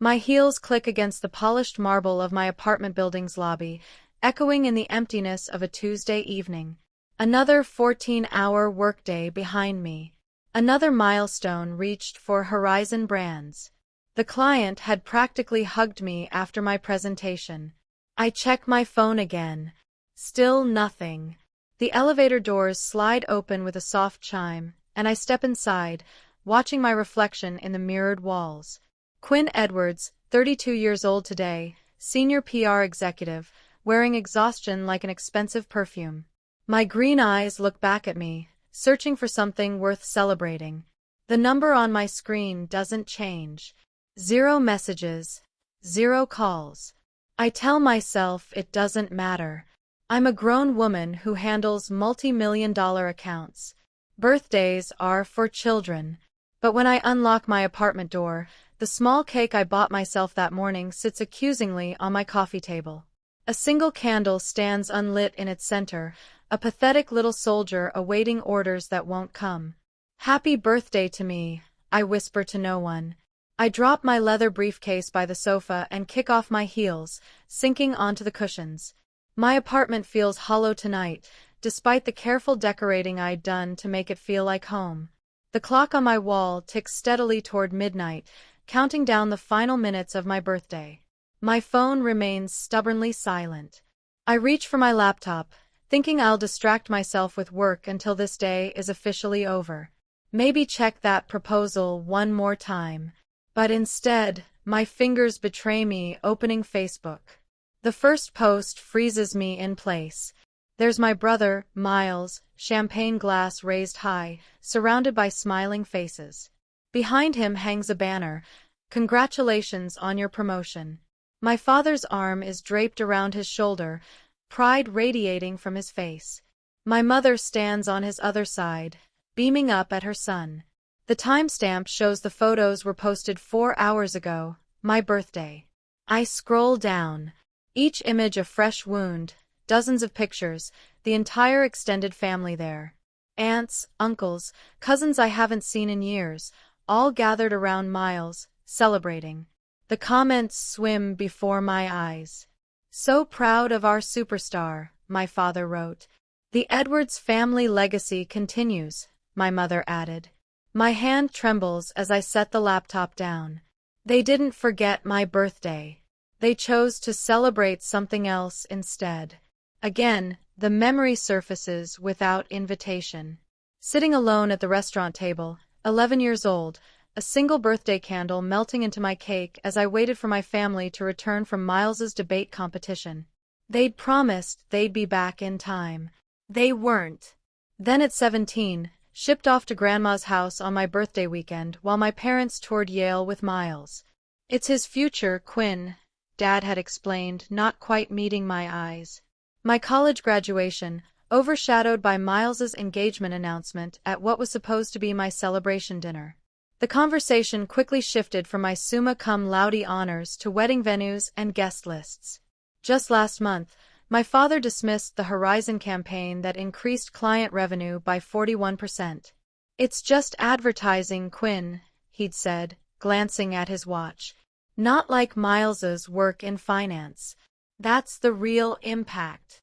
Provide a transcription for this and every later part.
My heels click against the polished marble of my apartment building's lobby, echoing in the emptiness of a Tuesday evening. Another 14-hour workday behind me. Another milestone reached for Horizon Brands. The client had practically hugged me after my presentation. I check my phone again. Still nothing. The elevator doors slide open with a soft chime, and I step inside, watching my reflection in the mirrored walls. Quinn Edwards, 32 years old today, senior PR executive, wearing exhaustion like an expensive perfume. My green eyes look back at me, searching for something worth celebrating. The number on my screen doesn't change. 0 messages, 0 calls. I tell myself it doesn't matter. I'm a grown woman who handles multi-million-dollar accounts. Birthdays are for children. But when I unlock my apartment door, the small cake I bought myself that morning sits accusingly on my coffee table. A single candle stands unlit in its center, a pathetic little soldier awaiting orders that won't come. "Happy birthday to me," I whisper to no one. I drop my leather briefcase by the sofa and kick off my heels, sinking onto the cushions. My apartment feels hollow tonight, despite the careful decorating I'd done to make it feel like home. The clock on my wall ticks steadily toward midnight, counting down the final minutes of my birthday. My phone remains stubbornly silent. I reach for my laptop, thinking I'll distract myself with work until this day is officially over. Maybe check that proposal one more time. But instead, my fingers betray me opening Facebook. The first post freezes me in place. There's my brother, Miles, champagne glass raised high, surrounded by smiling faces. Behind him hangs a banner, "Congratulations on your promotion." My father's arm is draped around his shoulder, pride radiating from his face. My mother stands on his other side, beaming up at her son. The timestamp shows the photos were posted 4 hours ago, my birthday. I scroll down. Each image a fresh wound, dozens of pictures, the entire extended family there. Aunts, uncles, cousins I haven't seen in years, all gathered around Miles, celebrating. The comments swim before my eyes. "So proud of our superstar," my father wrote. "The Edwards family legacy continues," my mother added. My hand trembles as I set the laptop down. They didn't forget my birthday. They chose to celebrate something else instead. Again, the memory surfaces without invitation. Sitting alone at the restaurant table, 11 years old, a single birthday candle melting into my cake as I waited for my family to return from Miles's debate competition. They'd promised they'd be back in time. They weren't. Then at 17, shipped off to Grandma's house on my birthday weekend while my parents toured Yale with Miles. "It's his future, Quinn," Dad had explained, not quite meeting my eyes. My college graduation, overshadowed by Miles's engagement announcement at what was supposed to be my celebration dinner. The conversation quickly shifted from my summa cum laude honors to wedding venues and guest lists. Just last month, my father dismissed the Horizon campaign that increased client revenue by 41%. "It's just advertising, Quinn," he'd said, glancing at his watch. "Not like Miles's work in finance. That's the real impact."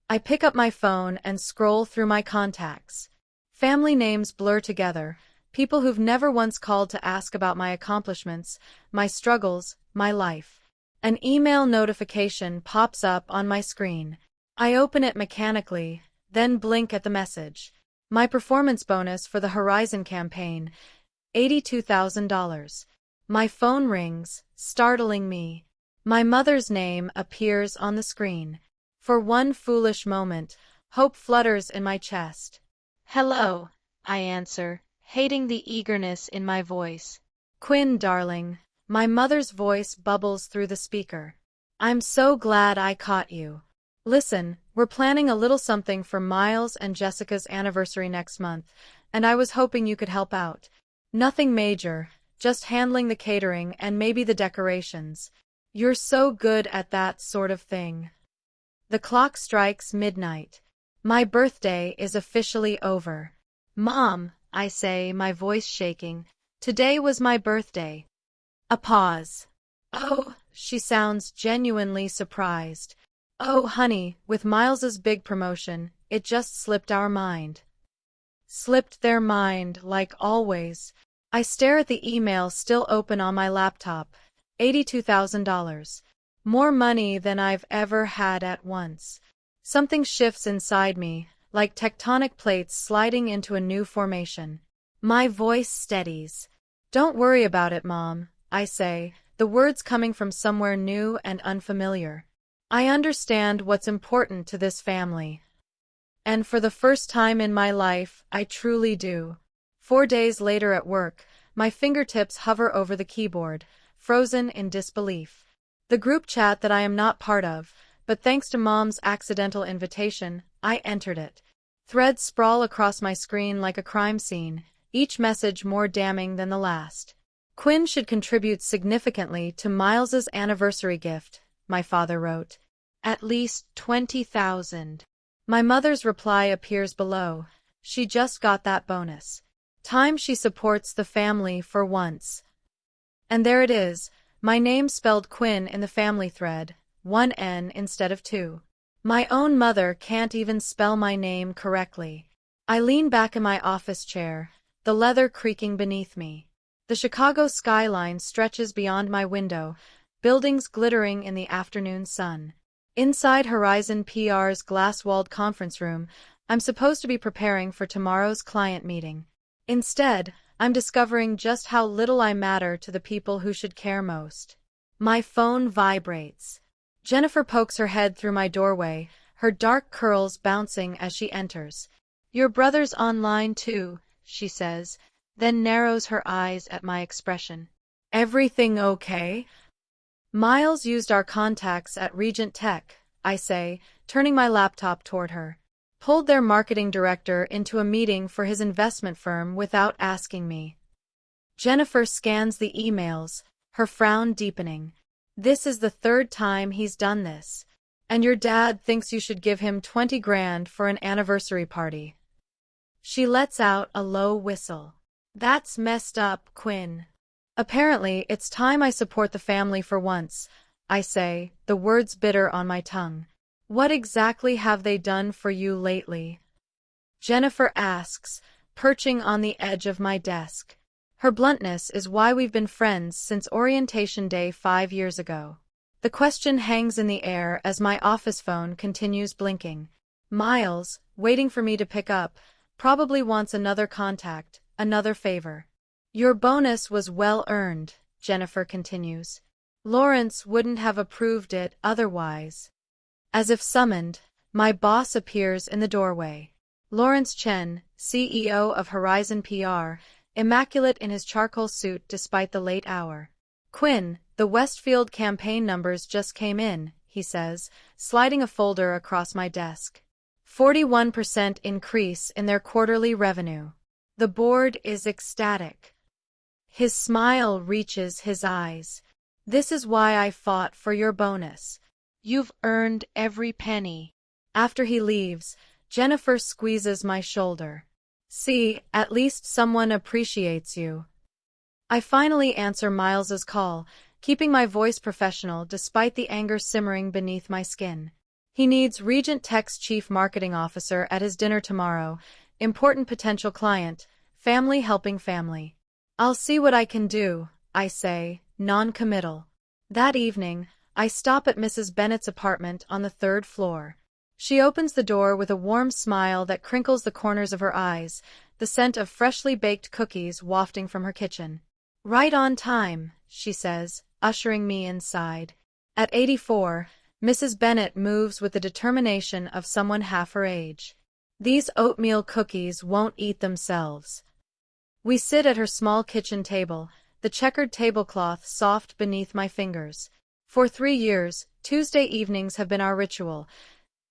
I pick up my phone and scroll through my contacts. Family names blur together, people who've never once called to ask about my accomplishments, my struggles, my life. An email notification pops up on my screen. I open it mechanically, then blink at the message. My performance bonus for the Horizon campaign, $82,000. My phone rings, startling me. My mother's name appears on the screen. For one foolish moment, hope flutters in my chest. "Hello," I answer, hating the eagerness in my voice. "Quinn, darling." My mother's voice bubbles through the speaker. "I'm so glad I caught you. Listen, we're planning a little something for Miles and Jessica's anniversary next month, and I was hoping you could help out. Nothing major, just handling the catering and maybe the decorations. You're so good at that sort of thing." The clock strikes midnight. My birthday is officially over. "Mom," I say, my voice shaking, "today was my birthday." A pause. Oh, she sounds genuinely surprised. Oh, honey, with Miles's big promotion, it just slipped our mind. Slipped their mind, like always. I stare at the email still open on my laptop. $82,000. More money than I've ever had at once. Something shifts inside me, like tectonic plates sliding into a new formation. My voice steadies. Don't worry about it, Mom, I say, the words coming from somewhere new and unfamiliar. I understand what's important to this family. And for the first time in my life, I truly do. 4 days later at work, my fingertips hover over the keyboard, frozen in disbelief. The group chat that I am not part of, but thanks to Mom's accidental invitation, I entered it. Threads sprawl across my screen like a crime scene, each message more damning than the last. Quinn should contribute significantly to Miles's anniversary gift, my father wrote. At least 20,000. My mother's reply appears below. She just got that bonus. Time she supports the family for once. And there it is, my name spelled Quinn in the family thread, 1 N instead of 2. My own mother can't even spell my name correctly. I lean back in my office chair, the leather creaking beneath me. The Chicago skyline stretches beyond my window, buildings glittering in the afternoon sun. Inside Horizon PR's glass-walled conference room, I'm supposed to be preparing for tomorrow's client meeting. Instead, I'm discovering just how little I matter to the people who should care most. My phone vibrates. Jennifer pokes her head through my doorway, her dark curls bouncing as she enters. Your brother's online too, she says, then narrows her eyes at my expression. Everything okay? Miles used our contacts at Regent Tech, I say, turning my laptop toward her. Pulled their marketing director into a meeting for his investment firm without asking me. Jennifer scans the emails, her frown deepening. This is the 3rd time he's done this. And your dad thinks you should give him 20 grand for an anniversary party. She lets out a low whistle. That's messed up, Quinn. Apparently, it's time I support the family for once, I say, the words bitter on my tongue. What exactly have they done for you lately? Jennifer asks, perching on the edge of my desk. Her bluntness is why we've been friends since orientation day 5 years ago. The question hangs in the air as my office phone continues blinking. Miles, waiting for me to pick up, probably wants another contact, another favor. Your bonus was well earned, Jennifer continues. Lawrence wouldn't have approved it otherwise. As if summoned, my boss appears in the doorway. Lawrence Chen, CEO of Horizon PR, immaculate in his charcoal suit despite the late hour. Quinn, the Westfield campaign numbers just came in, he says, sliding a folder across my desk. 41% increase in their quarterly revenue. The board is ecstatic. His smile reaches his eyes. This is why I fought for your bonus. You've earned every penny. After he leaves, Jennifer squeezes my shoulder. See, at least someone appreciates you. I finally answer Miles's call, keeping my voice professional despite the anger simmering beneath my skin. He needs Regent Tech's chief marketing officer at his dinner tomorrow, important potential client, family helping family. I'll see what I can do, I say, non-committal. That evening, I stop at Mrs. Bennett's apartment on the 3rd floor. She opens the door with a warm smile that crinkles the corners of her eyes, the scent of freshly baked cookies wafting from her kitchen. Right on time, she says, ushering me inside. At 84, Mrs. Bennett moves with the determination of someone half her age. These oatmeal cookies won't eat themselves. We sit at her small kitchen table, the checkered tablecloth soft beneath my fingers. For 3 years, Tuesday evenings have been our ritual.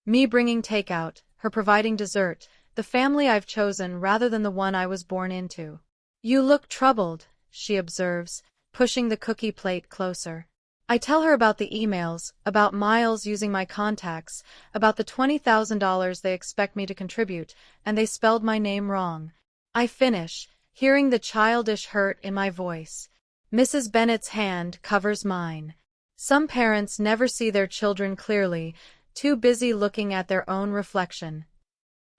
Me bringing takeout, her providing dessert, the family I've chosen rather than the one I was born into. You look troubled, she observes, pushing the cookie plate closer. I tell her about the emails, about Miles using my contacts, about the $20,000 they expect me to contribute, and they spelled my name wrong. I finish, hearing the childish hurt in my voice. Mrs. Bennet's hand covers mine. Some parents never see their children clearly, too busy looking at their own reflection.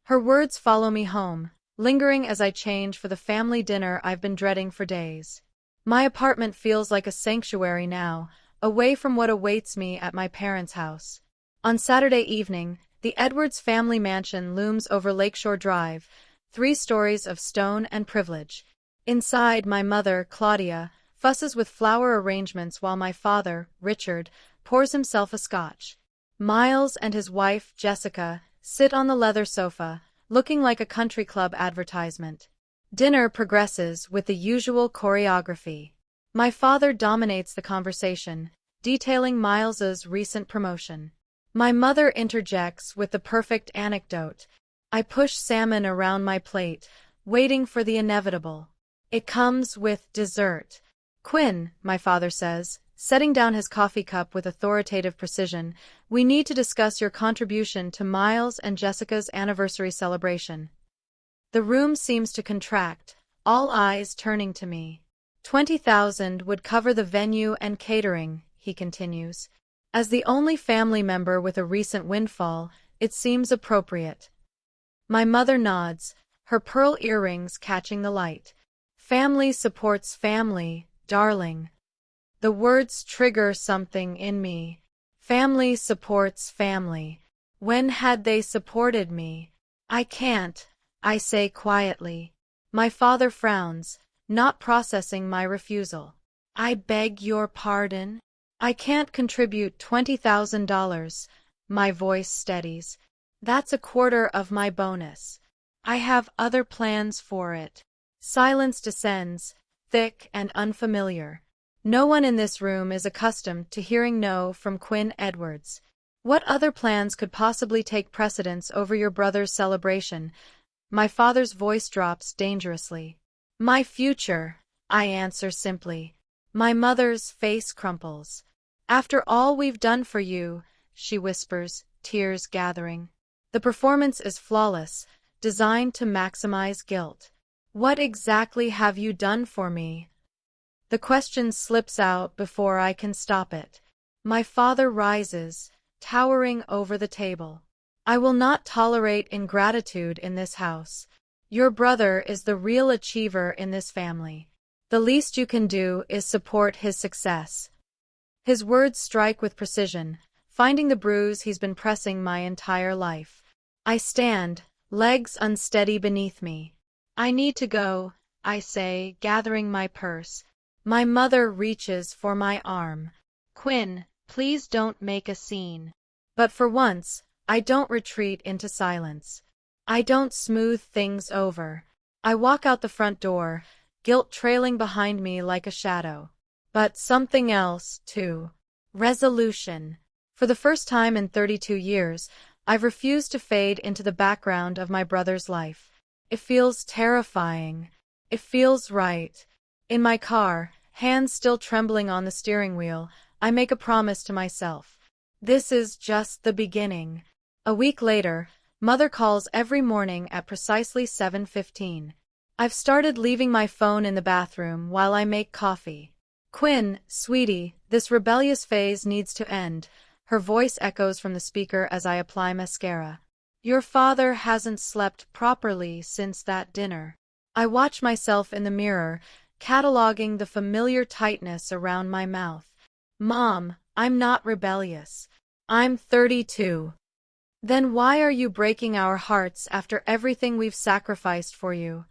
Her words follow me home, lingering as I change for the family dinner I've been dreading for days. My apartment feels like a sanctuary now, away from what awaits me at my parents' house. On Saturday evening, the Edwards family mansion looms over Lakeshore Drive, 3 stories of stone and privilege. Inside, my mother, Claudia, fusses with flower arrangements while my father, Richard, pours himself a scotch. Miles and his wife, Jessica, sit on the leather sofa, looking like a country club advertisement. Dinner progresses with the usual choreography. My father dominates the conversation, detailing Miles's recent promotion. My mother interjects with the perfect anecdote. I push salmon around my plate, waiting for the inevitable. It comes with dessert. Quinn, my father says, setting down his coffee cup with authoritative precision, we need to discuss your contribution to Miles and Jessica's anniversary celebration. The room seems to contract, all eyes turning to me. 20,000 would cover the venue and catering, he continues. As the only family member with a recent windfall, it seems appropriate. My mother nods, her pearl earrings catching the light. Family supports family, darling. The words trigger something in me. Family supports family. When had they supported me? I can't, I say quietly. My father frowns, not processing my refusal. I beg your pardon? I can't contribute $20,000. My voice steadies. That's a quarter of my bonus. I have other plans for it. Silence descends, thick and unfamiliar. No one in this room is accustomed to hearing no from Quinn Edwards. What other plans could possibly take precedence over your brother's celebration? My father's voice drops dangerously. My future, I answer simply. My mother's face crumples. After all we've done for you, she whispers, tears gathering. The performance is flawless, designed to maximize guilt. What exactly have you done for me? The question slips out before I can stop it. My father rises, towering over the table. I will not tolerate ingratitude in this house. Your brother is the real achiever in this family. The least you can do is support his success. His words strike with precision, finding the bruise he's been pressing my entire life. I stand, legs unsteady beneath me. I need to go, I say, gathering my purse. My mother reaches for my arm. Quinn, please don't make a scene. But for once, I don't retreat into silence. I don't smooth things over. I walk out the front door, guilt trailing behind me like a shadow. But something else, too. Resolution. For the first time in 32 years, I've refused to fade into the background of my brother's life. It feels terrifying. It feels right. In my car, hands still trembling on the steering wheel, I make a promise to myself. This is just the beginning. A week later, Mother calls every morning at precisely 7:15. I've started leaving my phone in the bathroom while I make coffee. Quinn, sweetie, this rebellious phase needs to end. Her voice echoes from the speaker as I apply mascara. Your father hasn't slept properly since that dinner. I watch myself in the mirror, cataloging the familiar tightness around my mouth. Mom, I'm not rebellious. I'm 32. Then why are you breaking our hearts after everything we've sacrificed for you?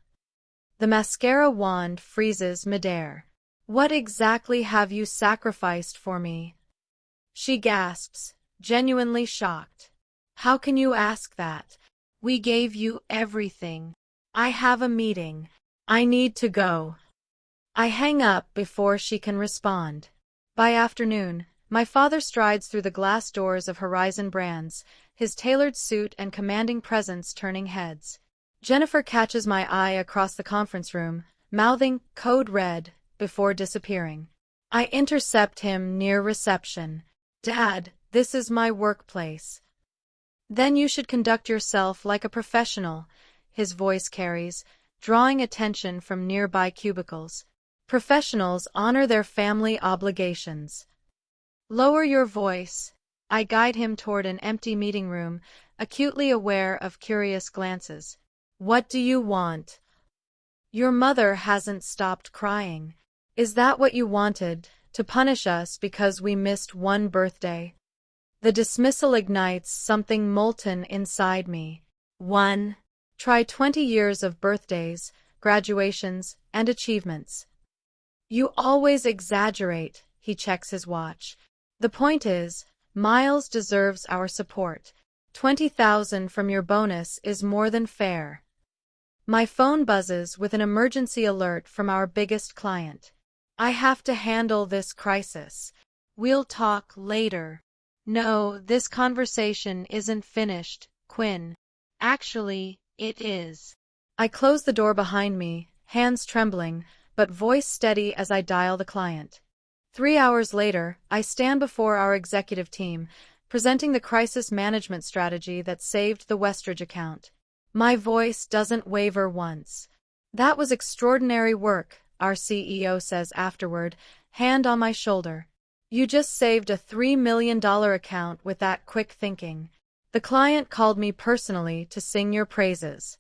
The mascara wand freezes midair. What exactly have you sacrificed for me? She gasps, genuinely shocked. How can you ask that? We gave you everything. I have a meeting. I need to go. I hang up before she can respond. By afternoon, my father strides through the glass doors of Horizon Brands, his tailored suit and commanding presence turning heads. Jennifer catches my eye across the conference room, mouthing "Code Red" before disappearing. I intercept him near reception. Dad, this is my workplace. Then you should conduct yourself like a professional, his voice carries, drawing attention from nearby cubicles. Professionals honor their family obligations. Lower your voice. I guide him toward an empty meeting room, acutely aware of curious glances. What do you want? Your mother hasn't stopped crying. Is that what you wanted, to punish us because we missed one birthday? The dismissal ignites something molten inside me. Try 20 years of birthdays, graduations, and achievements. You always exaggerate, he checks his watch. The point is, Miles deserves our support. 20,000 from your bonus is more than fair. My phone buzzes with an emergency alert from our biggest client. I have to handle this crisis. We'll talk later. No, this conversation isn't finished, Quinn. Actually, it is. I close the door behind me, hands trembling, but voice steady as I dial the client. 3 hours later, I stand before our executive team, presenting the crisis management strategy that saved the Westridge account. My voice doesn't waver once. That was extraordinary work, our CEO says afterward, hand on my shoulder. You just saved a $3 million account with that quick thinking. The client called me personally to sing your praises.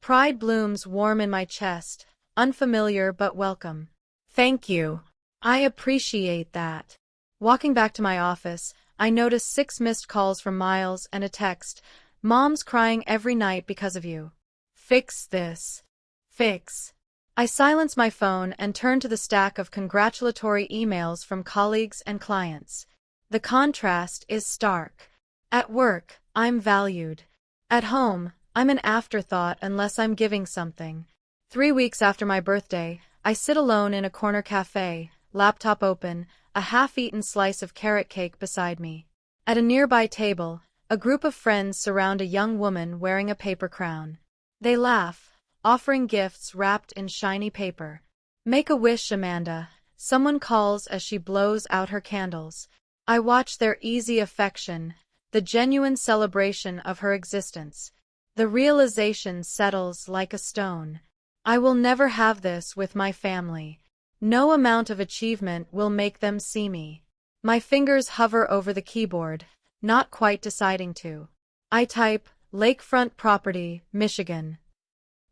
Pride blooms warm in my chest, unfamiliar but welcome. Thank you. I appreciate that. Walking back to my office, I notice 6 missed calls from Miles and a text. Mom's crying every night because of you. Fix this. Fix. I silence my phone and turn to the stack of congratulatory emails from colleagues and clients. The contrast is stark. At work, I'm valued. At home, I'm an afterthought unless I'm giving something. 3 weeks after my birthday, I sit alone in a corner cafe, laptop open, a half-eaten slice of carrot cake beside me. At a nearby table, a group of friends surround a young woman wearing a paper crown. They laugh, offering gifts wrapped in shiny paper. Make a wish, Amanda, someone calls as she blows out her candles. I watch their easy affection, the genuine celebration of her existence. The realization settles like a stone. I will never have this with my family. No amount of achievement will make them see me. My fingers hover over the keyboard, not quite deciding to. I type, Lakefront Property, Michigan.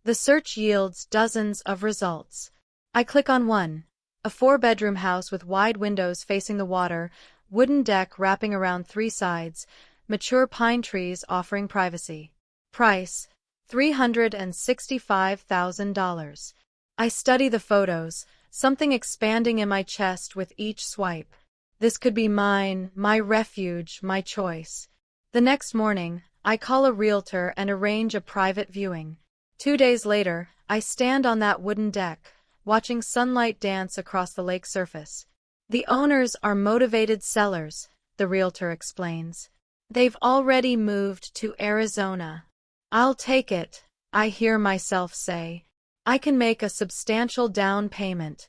The search yields dozens of results. I click on one. A 4-bedroom house with wide windows facing the water, wooden deck wrapping around 3 sides, mature pine trees offering privacy. Price, $365,000. I study the photos, something expanding in my chest with each swipe. This could be mine, my refuge, my choice. The next morning, I call a realtor and arrange a private viewing. 2 days later, I stand on that wooden deck, watching sunlight dance across the lake surface. The owners are motivated sellers, the realtor explains. They've already moved to Arizona. I'll take it, I hear myself say. I can make a substantial down payment.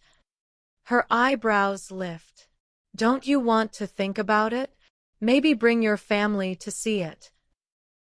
Her eyebrows lift. Don't you want to think about it? Maybe bring your family to see it.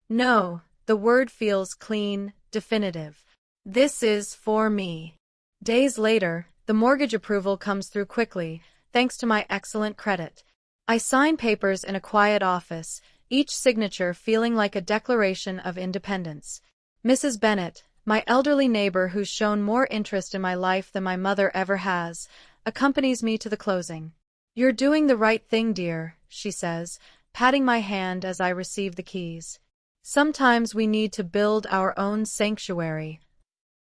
No, the word feels clean, definitive. This is for me. Days later, the mortgage approval comes through quickly, thanks to my excellent credit. I sign papers in a quiet office, each signature feeling like a declaration of independence. Mrs. Bennett, my elderly neighbor who's shown more interest in my life than my mother ever has, accompanies me to the closing. You're doing the right thing, dear, she says, patting my hand as I receive the keys. Sometimes we need to build our own sanctuary.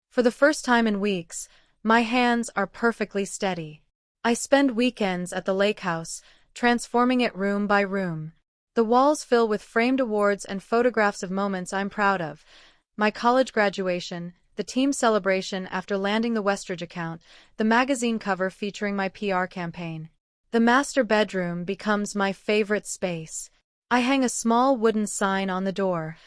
For the first time in weeks, my hands are perfectly steady. I spend weekends at the lake house, transforming it room by room. The walls fill with framed awards and photographs of moments I'm proud of. My college graduation, the team celebration after landing the Westridge account, the magazine cover featuring my PR campaign. The master bedroom becomes my favorite space. I hang a small wooden sign on the door,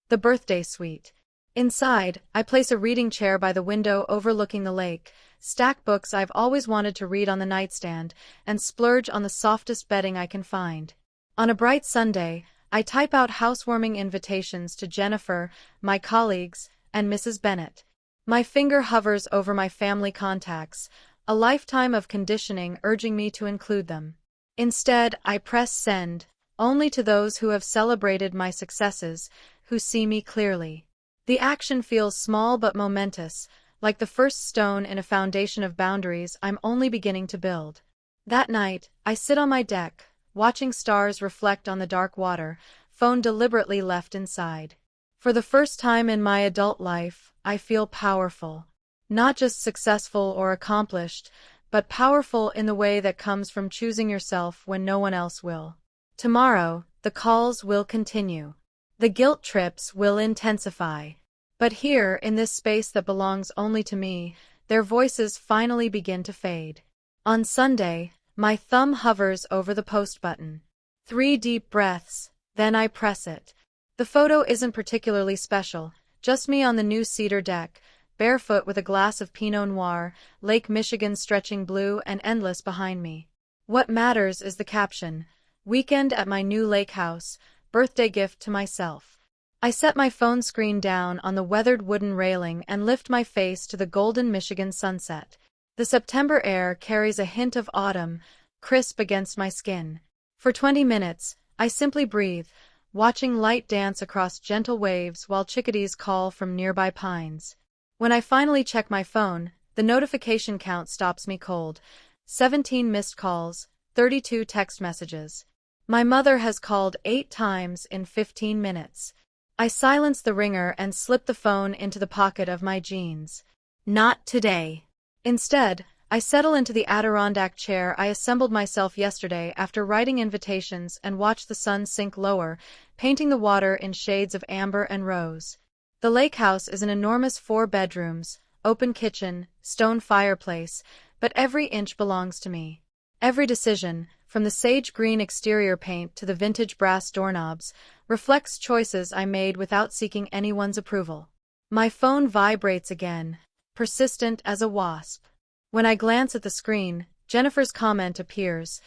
the birthday suite. Inside, I place a reading chair by the window overlooking the lake, stack books I've always wanted to read on the nightstand, and splurge on the softest bedding I can find. On a bright Sunday, I type out housewarming invitations to Jennifer, my colleagues, and Mrs. Bennett. My finger hovers over my family contacts, a lifetime of conditioning urging me to include them. Instead, I press send, only to those who have celebrated my successes, who see me clearly. The action feels small but momentous, like the first stone in a foundation of boundaries I'm only beginning to build. That night, I sit on my deck, watching stars reflect on the dark water, phone deliberately left inside. For the first time in my adult life, I feel powerful. Not just successful or accomplished, but powerful in the way that comes from choosing yourself when no one else will. Tomorrow, the calls will continue. The guilt trips will intensify. But here, in this space that belongs only to me, their voices finally begin to fade. On Sunday, my thumb hovers over the post button. 3 deep breaths, then I press it. The photo isn't particularly special, just me on the new cedar deck, barefoot with a glass of Pinot Noir, Lake Michigan stretching blue and endless behind me. What matters is the caption, "Weekend at my new lake house, birthday gift to myself." I set my phone screen down on the weathered wooden railing and lift my face to the golden Michigan sunset. The September air carries a hint of autumn, crisp against my skin. For 20 minutes, I simply breathe, watching light dance across gentle waves while chickadees call from nearby pines. When I finally check my phone, the notification count stops me cold. 17 missed calls, 32 text messages. My mother has called 8 times in 15 minutes. I silence the ringer and slip the phone into the pocket of my jeans. Not today. Instead, I settle into the Adirondack chair I assembled myself yesterday after writing invitations and watch the sun sink lower, painting the water in shades of amber and rose. The lake house is an enormous 4 bedrooms, open kitchen, stone fireplace, but every inch belongs to me. Every decision, from the sage green exterior paint to the vintage brass doorknobs, reflects choices I made without seeking anyone's approval. My phone vibrates again, persistent as a wasp. When I glance at the screen, Jennifer's comment appears,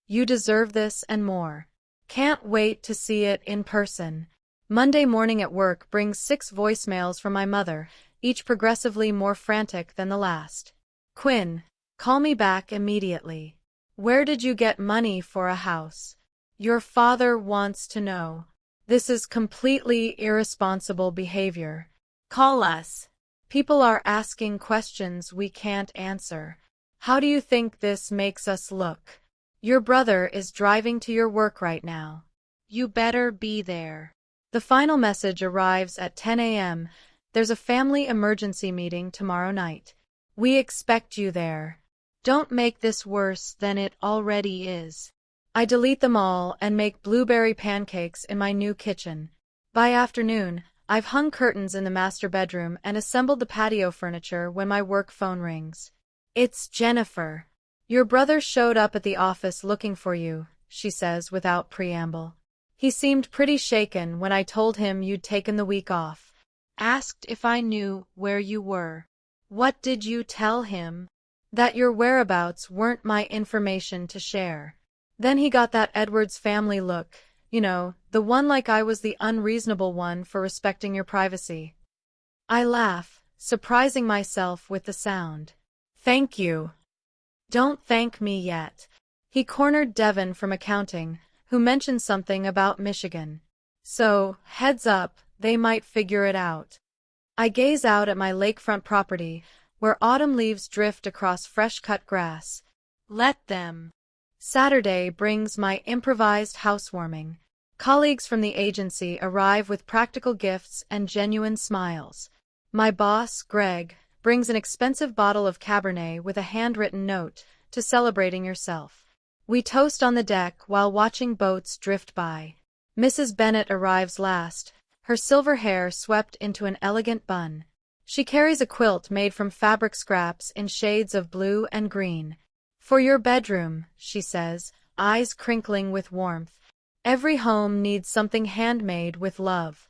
"You deserve this and more. Can't wait to see it in person." Monday morning at work brings 6 voicemails from my mother, each progressively more frantic than the last. "Quinn, call me back immediately. Where did you get money for a house? Your father wants to know. This is completely irresponsible behavior. Call us. People are asking questions we can't answer. How do you think this makes us look? Your brother is driving to your work right now. You better be there." The final message arrives at 10 a.m. There's a family emergency meeting tomorrow night. We expect you there. Don't make this worse than it already is. I delete them all and make blueberry pancakes in my new kitchen. By afternoon, I've hung curtains in the master bedroom and assembled the patio furniture when my work phone rings. "It's Jennifer. Your brother showed up at the office looking for you," she says without preamble. "He seemed pretty shaken when I told him you'd taken the week off. Asked if I knew where you were." "What did you tell him?" "That your whereabouts weren't my information to share." Then he got that Edwards family look, the one like I was the unreasonable one for respecting your privacy. I laugh, surprising myself with the sound. "Thank you." "Don't thank me yet." He cornered Devin from accounting, who mentioned something about Michigan. "So, heads up, they might figure it out." I gaze out at my lakefront property, where autumn leaves drift across fresh-cut grass. Let them. Saturday brings my improvised housewarming. Colleagues from the agency arrive with practical gifts and genuine smiles. My boss, Greg, brings an expensive bottle of Cabernet with a handwritten note, "To celebrating yourself." We toast on the deck while watching boats drift by. Mrs. Bennett arrives last, her silver hair swept into an elegant bun. She carries a quilt made from fabric scraps in shades of blue and green. "For your bedroom," she says, eyes crinkling with warmth. "Every home needs something handmade with love."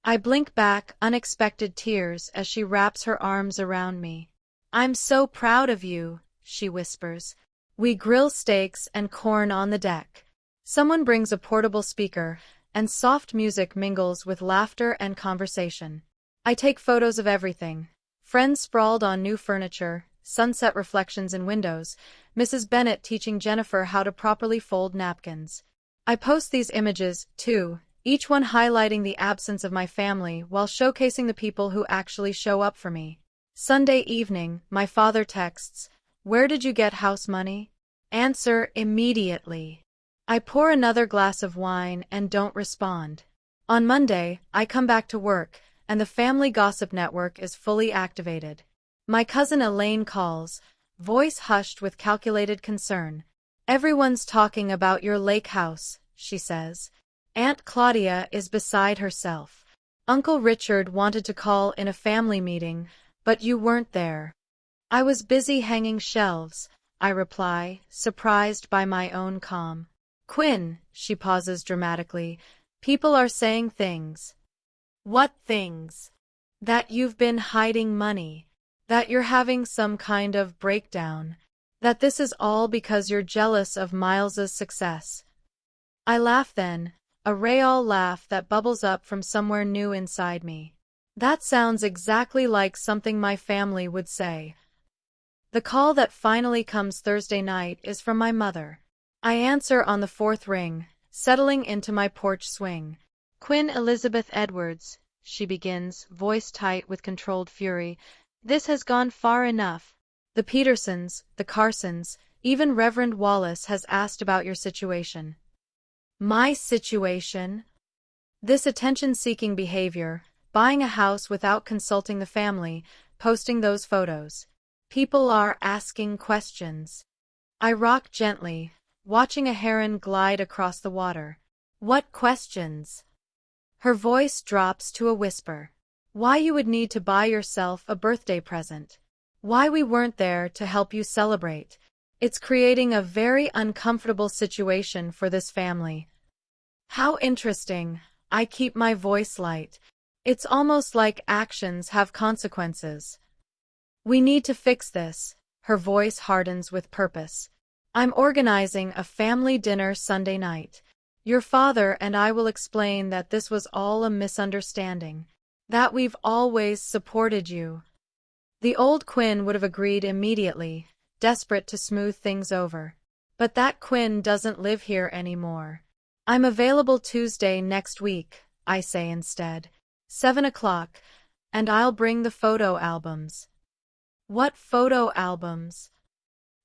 I blink back unexpected tears as she wraps her arms around me. "I'm so proud of you," she whispers. We grill steaks and corn on the deck. Someone brings a portable speaker, and soft music mingles with laughter and conversation. I take photos of everything. Friends sprawled on new furniture, sunset reflections in windows, Mrs. Bennet teaching Jennifer how to properly fold napkins. I post these images, too, each one highlighting the absence of my family while showcasing the people who actually show up for me. Sunday evening, my father texts, "Where did you get house money?" Answer immediately. I pour another glass of wine and don't respond. On Monday, I come back to work, and the family gossip network is fully activated. My cousin Elaine calls, voice hushed with calculated concern. "Everyone's talking about your lake house," she says. "Aunt Claudia is beside herself. Uncle Richard wanted to call in a family meeting, but you weren't there." "I was busy hanging shelves," I reply, surprised by my own calm. "Quinn," she pauses dramatically, "people are saying things." "What things?" "That you've been hiding money. That you're having some kind of breakdown. That this is all because you're jealous of Miles's success." I laugh then, a real laugh that bubbles up from somewhere new inside me. That sounds exactly like something my family would say. The call that finally comes Thursday night is from my mother. I answer on the fourth ring, settling into my porch swing. "Quinn Elizabeth Edwards," she begins, voice tight with controlled fury, "this has gone far enough. The Petersons, the Carsons, even Reverend Wallace has asked about your situation." My situation? This attention-seeking behavior, buying a house without consulting the family, posting those photos. People are asking questions. I rock gently, watching a heron glide across the water. "What questions?" Her voice drops to a whisper. "Why you would need to buy yourself a birthday present. Why we weren't there to help you celebrate. It's creating a very uncomfortable situation for this family." How interesting. I keep my voice light. It's almost like actions have consequences. "We need to fix this." Her voice hardens with purpose. "I'm organizing a family dinner Sunday night. Your father and I will explain that this was all a misunderstanding. That we've always supported you." The old Quinn would have agreed immediately, desperate to smooth things over. But that Quinn doesn't live here anymore. "I'm available Tuesday next week," I say instead. 7 o'clock, and I'll bring the photo albums. "What photo albums?"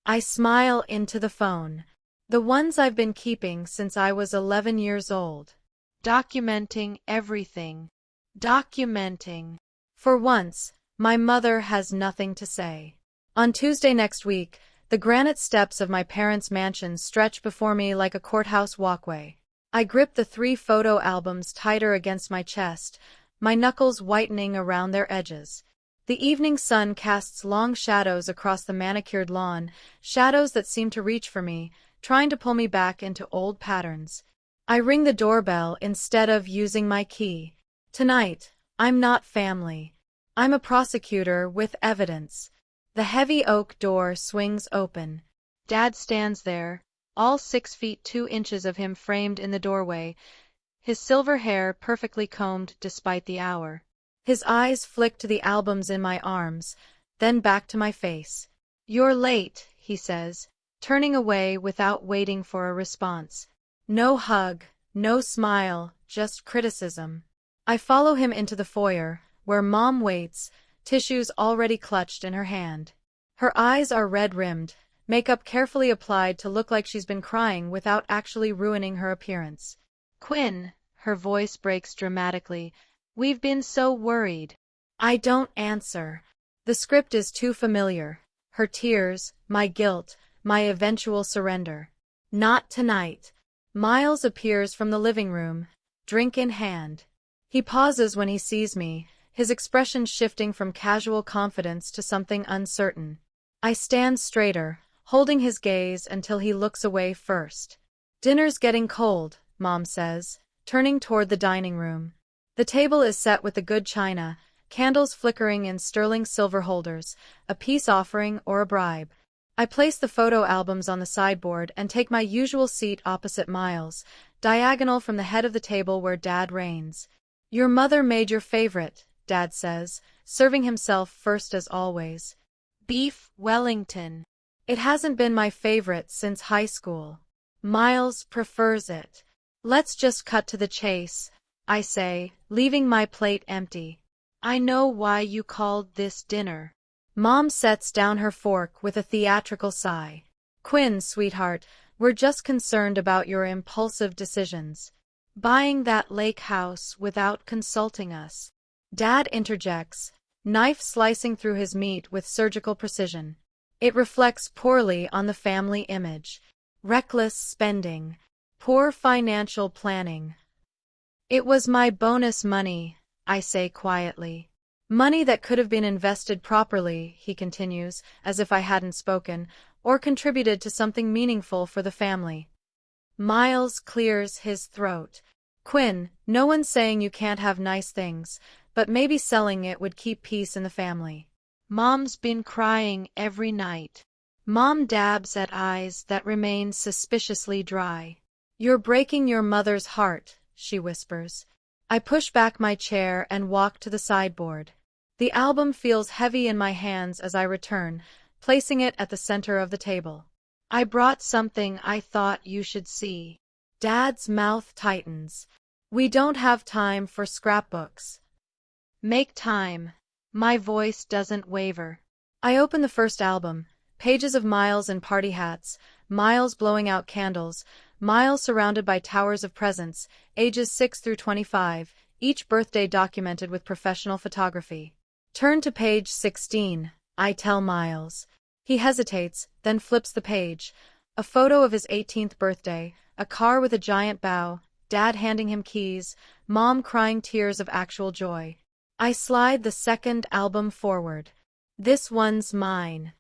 I smile into the phone. "The ones I've been keeping since I was 11 years old. Documenting everything. Documenting." For once, my mother has nothing to say. On Tuesday next week, the granite steps of my parents' mansion stretch before me like a courthouse walkway. I grip the 3 photo albums tighter against my chest, my knuckles whitening around their edges. The evening sun casts long shadows across the manicured lawn, shadows that seem to reach for me, trying to pull me back into old patterns. I ring the doorbell instead of using my key. Tonight, I'm not family. I'm a prosecutor with evidence. The heavy oak door swings open. Dad stands there, all 6 feet 2 inches of him framed in the doorway, his silver hair perfectly combed despite the hour. His eyes flick to the albums in my arms, then back to my face. "You're late," he says, turning away without waiting for a response. No hug, no smile, just criticism. I follow him into the foyer, where Mom waits, tissues already clutched in her hand. Her eyes are red-rimmed, makeup carefully applied to look like she's been crying without actually ruining her appearance. "Quinn," her voice breaks dramatically, "we've been so worried." I don't answer. The script is too familiar. Her tears, my guilt, my eventual surrender. Not tonight. Miles appears from the living room, drink in hand. He pauses when he sees me, his expression shifting from casual confidence to something uncertain. I stand straighter, holding his gaze until he looks away first. "Dinner's getting cold," Mom says, turning toward the dining room. The table is set with the good china, candles flickering in sterling silver holders, a peace offering or a bribe. I place the photo albums on the sideboard and take my usual seat opposite Miles, diagonal from the head of the table where Dad reigns. "Your mother made your favorite," Dad says, serving himself first as always. Beef Wellington. It hasn't been my favorite since high school. Miles prefers it. Let's just cut to the chase, I say, leaving my plate empty. I know why you called this dinner. Mom sets down her fork with a theatrical sigh. Quinn, sweetheart, we're just concerned about your impulsive decisions. Buying that lake house without consulting us. Dad interjects, knife slicing through his meat with surgical precision. It reflects poorly on the family image. Reckless spending. Poor financial planning. It was my bonus money, I say quietly. Money that could have been invested properly, he continues, as if I hadn't spoken, or contributed to something meaningful for the family. Miles clears his throat. Quinn, no one's saying you can't have nice things, but maybe selling it would keep peace in the family. Mom's been crying every night. Mom dabs at eyes that remain suspiciously dry. You're breaking your mother's heart, she whispers. I push back my chair and walk to the sideboard. The album feels heavy in my hands as I return, placing it at the center of the table. I brought something I thought you should see. Dad's mouth tightens. We don't have time for scrapbooks. Make time. My voice doesn't waver. I open the first album, pages of Miles in party hats, Miles blowing out candles, Miles surrounded by towers of presents, ages 6 through 25, each birthday documented with professional photography. Turn to page 16, I tell Miles. He hesitates, then flips the page. A photo of his 18th birthday, a car with a giant bow, Dad handing him keys, Mom crying tears of actual joy. I slide the second album forward. This one's mine.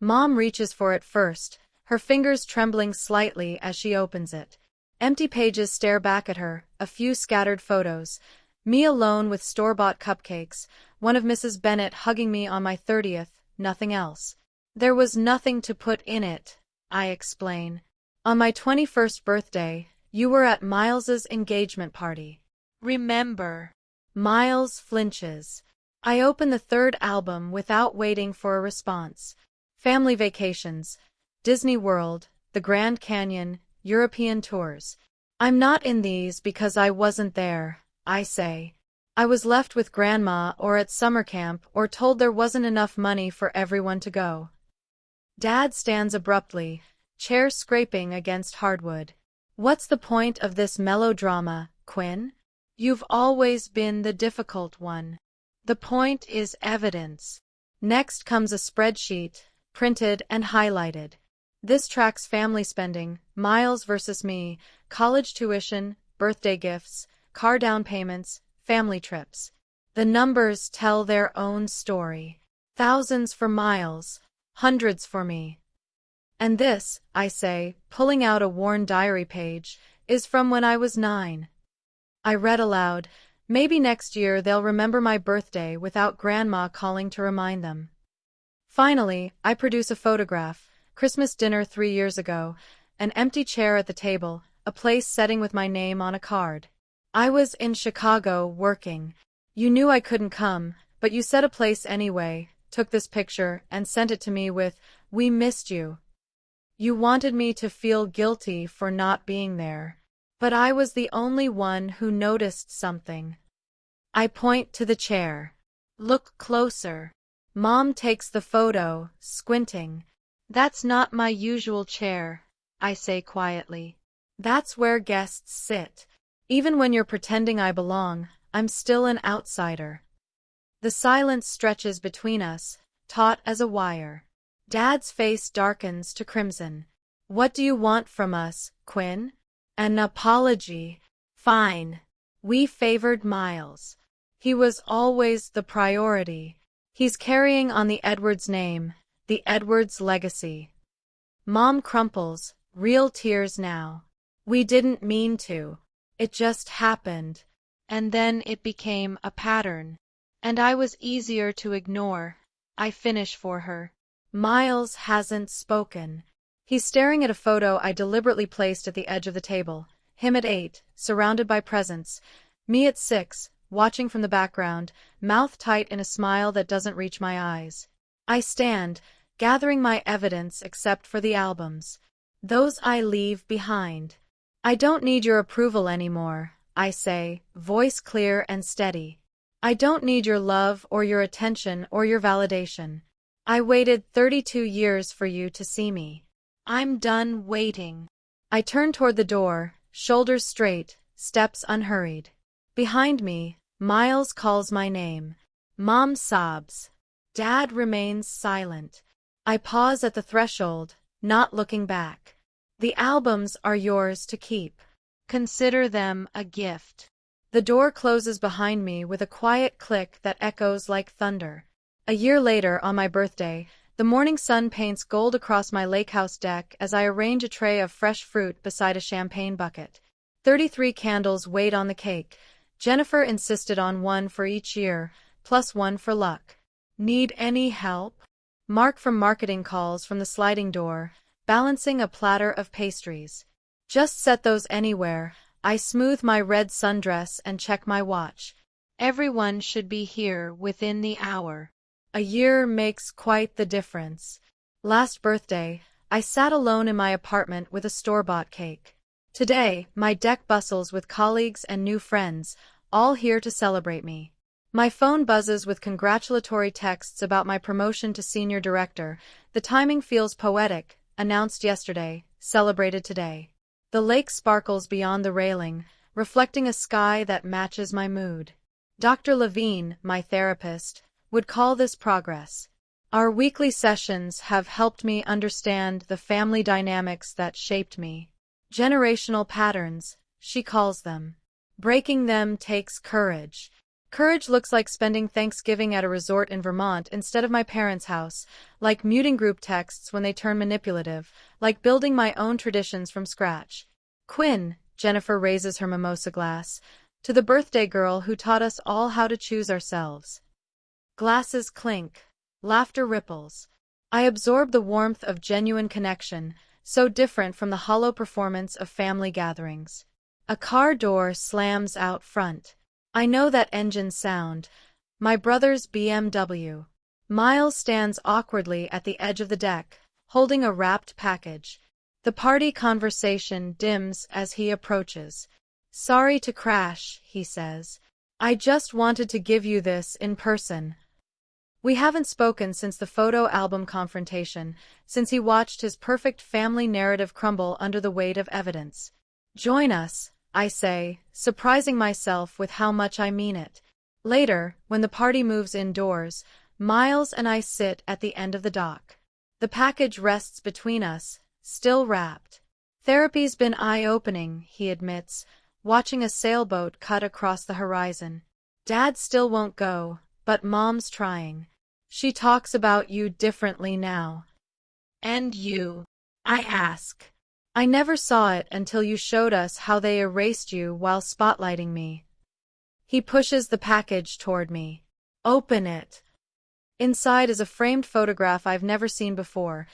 Mom reaches for it first, her fingers trembling slightly as she opens it. Empty pages stare back at her, a few scattered photos. Me alone with store-bought cupcakes, one of Mrs. Bennet hugging me on my 30th, nothing else. There was nothing to put in it, I explain. On my 21st birthday, you were at Miles's engagement party. Remember. Miles flinches. I open the third album without waiting for a response. Family vacations, Disney World, the Grand Canyon, European tours. I'm not in these because I wasn't there, I say. I was left with Grandma or at summer camp or told there wasn't enough money for everyone to go. Dad stands abruptly, chair scraping against hardwood. What's the point of this melodrama, Quinn? You've always been the difficult one. The point is evidence. Next comes a spreadsheet, printed and highlighted. This tracks family spending, Miles versus me, college tuition, birthday gifts, car down payments, family trips. The numbers tell their own story. Thousands for Miles, hundreds for me. And this, I say, pulling out a worn diary page, is from when I was 9. I read aloud, maybe next year they'll remember my birthday without Grandma calling to remind them. Finally, I produce a photograph, Christmas dinner 3 years ago, an empty chair at the table, a place setting with my name on a card. I was in Chicago working. You knew I couldn't come, but you set a place anyway, took this picture, and sent it to me with, "We missed you." You wanted me to feel guilty for not being there. But I was the only one who noticed something. I point to the chair. Look closer. Mom takes the photo, squinting. That's not my usual chair, I say quietly. That's where guests sit. Even when you're pretending I belong, I'm still an outsider. The silence stretches between us, taut as a wire. Dad's face darkens to crimson. What do you want from us, Quinn? An apology. Fine. We favored Miles. He was always the priority. He's carrying on the Edwards name, the Edwards legacy. Mom crumples, real tears now. We didn't mean to. It just happened. And then it became a pattern. And I was easier to ignore. I finish for her. Miles hasn't spoken. He's staring at a photo I deliberately placed at the edge of the table. Him at 8, surrounded by presents. Me at 6, watching from the background, mouth tight in a smile that doesn't reach my eyes. I stand, gathering my evidence except for the albums. Those I leave behind. I don't need your approval anymore, I say, voice clear and steady. I don't need your love or your attention or your validation. I waited 32 years for you to see me. I'm done waiting. I turn toward the door, shoulders straight, steps unhurried. Behind me, Miles calls my name. Mom sobs. Dad remains silent. I pause at the threshold, not looking back. The albums are yours to keep. Consider them a gift. The door closes behind me with a quiet click that echoes like thunder. A year later, on my birthday, the morning sun paints gold across my lake house deck as I arrange a tray of fresh fruit beside a champagne bucket. 33 candles wait on the cake. Jennifer insisted on one for each year, plus one for luck. Need any help? Mark from marketing calls from the sliding door, balancing a platter of pastries. Just set those anywhere. I smooth my red sundress and check my watch. Everyone should be here within the hour. A year makes quite the difference. Last birthday, I sat alone in my apartment with a store-bought cake. Today, my deck bustles with colleagues and new friends, all here to celebrate me. My phone buzzes with congratulatory texts about my promotion to senior director. The timing feels poetic, announced yesterday, celebrated today. The lake sparkles beyond the railing, reflecting a sky that matches my mood. Dr. Levine, my therapist, would call this progress. Our weekly sessions have helped me understand the family dynamics that shaped me. Generational patterns, she calls them. Breaking them takes courage. Courage looks like spending Thanksgiving at a resort in Vermont instead of my parents' house, like muting group texts when they turn manipulative, like building my own traditions from scratch. Quinn, Jennifer raises her mimosa glass, to the birthday girl who taught us all how to choose ourselves. Glasses clink. Laughter ripples. I absorb the warmth of genuine connection, so different from the hollow performance of family gatherings. A car door slams out front. I know that engine sound. My brother's BMW. Miles stands awkwardly at the edge of the deck, holding a wrapped package. The party conversation dims as he approaches. Sorry to crash, he says. I just wanted to give you this in person. We haven't spoken since the photo album confrontation, since he watched his perfect family narrative crumble under the weight of evidence. Join us, I say, surprising myself with how much I mean it. Later, when the party moves indoors, Miles and I sit at the end of the dock. The package rests between us, still wrapped. Therapy's been eye-opening, he admits, watching a sailboat cut across the horizon. Dad still won't go, but Mom's trying. She talks about you differently now. And you? I ask. I never saw it until you showed us how they erased you while spotlighting me. He pushes the package toward me. Open it. Inside is a framed photograph I've never seen before.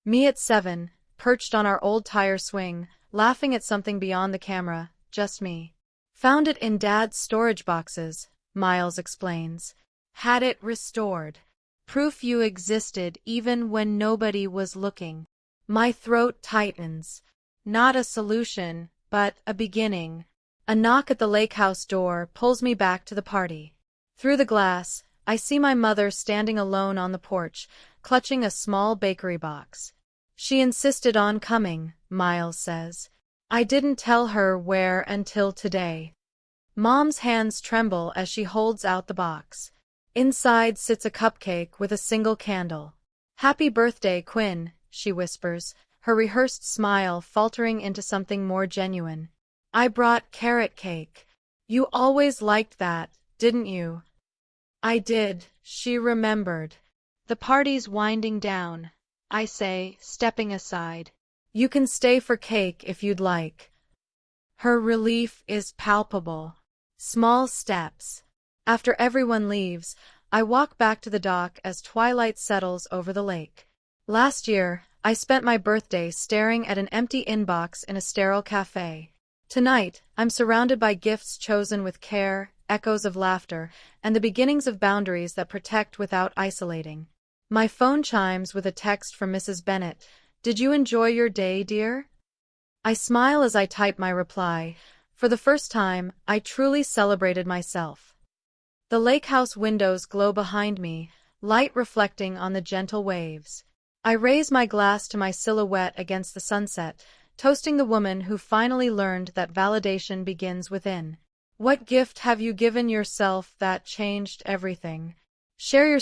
Me at 7, perched on our old tire swing, laughing at something beyond the camera, just me. Found it in Dad's storage boxes, Miles explains. Had it restored. Proof you existed even when nobody was looking. My throat tightens. Not a solution, but a beginning. A knock at the lake house door pulls me back to the party. Through the glass, I see my mother standing alone on the porch, clutching a small bakery box. She insisted on coming, Miles says. I didn't tell her where until today. Mom's hands tremble as she holds out the box. Inside sits a cupcake with a single candle. Happy birthday, Quinn, she whispers, her rehearsed smile faltering into something more genuine. I brought carrot cake. You always liked that, didn't you? I did, she remembered. The party's winding down, I say, stepping aside. You can stay for cake if you'd like. Her relief is palpable. Small steps. After everyone leaves, I walk back to the dock as twilight settles over the lake. Last year, I spent my birthday staring at an empty inbox in a sterile cafe. Tonight, I'm surrounded by gifts chosen with care, echoes of laughter, and the beginnings of boundaries that protect without isolating. My phone chimes with a text from Mrs. Bennet. Did you enjoy your day, dear? I smile as I type my reply. For the first time, I truly celebrated myself. The lake house windows glow behind me, light reflecting on the gentle waves. I raise my glass to my silhouette against the sunset, toasting the woman who finally learned that validation begins within. What gift have you given yourself that changed everything? Share your